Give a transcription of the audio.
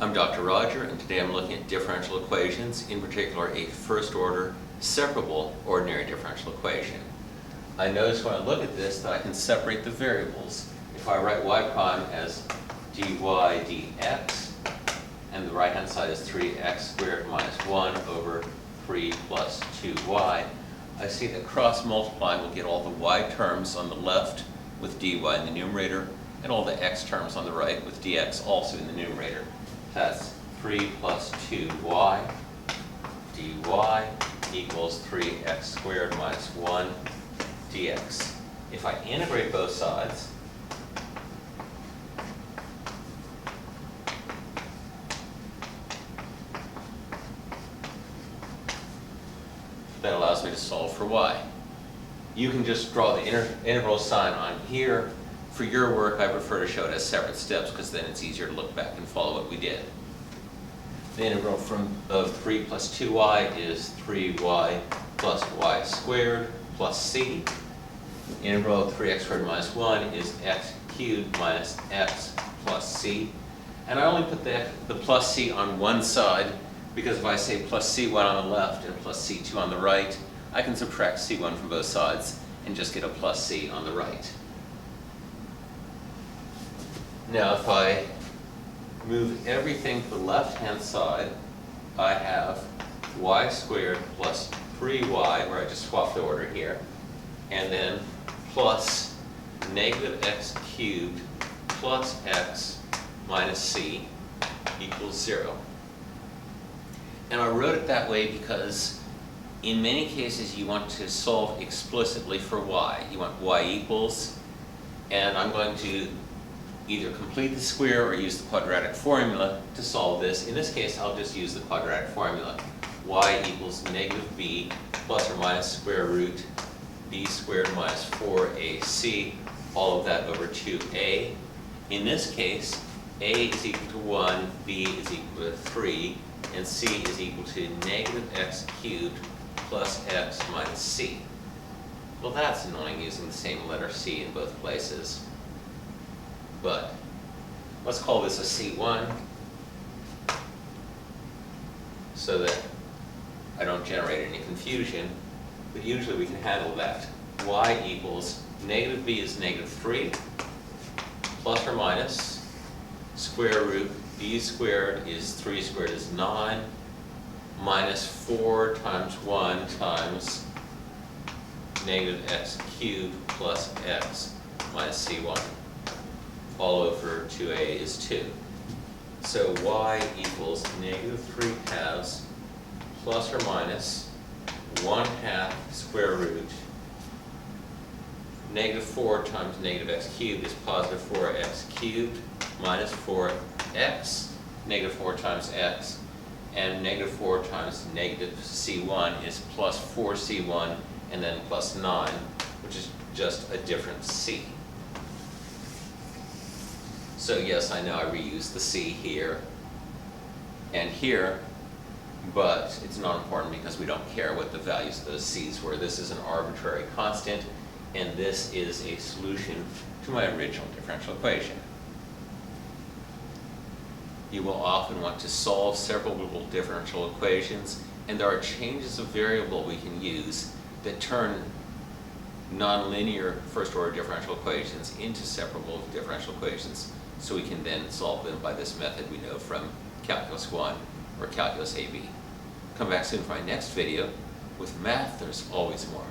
I'm Dr. Roger, and today I'm looking at differential equations, in particular a first-order separable ordinary differential equation. I notice when I look at this that I can separate the variables. If I write y prime as dy dx, and the right-hand side is 3x squared minus 1 over 3 plus 2y, I see that cross-multiplying will get all the y terms on the left with dy in the numerator, and all the x terms on the right with dx also in the numerator. That's 3 plus 2y dy equals 3x squared minus 1 dx. If I integrate both sides, that allows me to solve for y. You can just draw the integral sign on here. For your work, I prefer to show it as separate steps because then it's easier to look back and follow what we did. The integral of 3 plus 2y is 3y plus y squared plus c. The integral of 3x squared minus 1 is x cubed minus x plus c. And I only put the plus c on one side because if I say plus c1 on the left and plus c2 on the right, I can subtract c1 from both sides and just get a plus c on the right. Now if I move everything to the left-hand side, I have y squared plus 3y, where I just swapped the order here, and then plus negative x cubed plus x minus c equals 0. And I wrote it that way because in many cases you want to solve explicitly for y. You want y equals, and I'm going to either complete the square or use the quadratic formula to solve this. In this case, I'll just use the quadratic formula. Y equals negative b plus or minus square root b squared minus 4ac, all of that over 2a. In this case, a is equal to 1, b is equal to 3, and c is equal to negative x cubed plus x minus c. Well, that's annoying using the same letter c in both places. But let's call this a C1 so that I don't generate any confusion, but usually we can handle that. Y equals negative b is negative 3 plus or minus square root b squared is 3 squared is 9 minus 4 times 1 times negative x cubed plus x minus c1. All over 2a is 2. So y equals negative 3 halves plus or minus 1/2 square root. Negative 4 times negative x cubed is positive 4x cubed minus 4x, negative 4 times x, and negative 4 times negative c1 is plus 4c1 and then plus 9, which is just a different c. So yes, I know I reused the c here and here, but it's not important because we don't care what the values of those c's were. This is an arbitrary constant, and this is a solution to my original differential equation. You will often want to solve separable differential equations, and there are changes of variable we can use that turn nonlinear first-order differential equations into separable differential equations, so we can then solve them by this method we know from Calculus 1 or Calculus AB. Come back soon for my next video. With math, there's always more.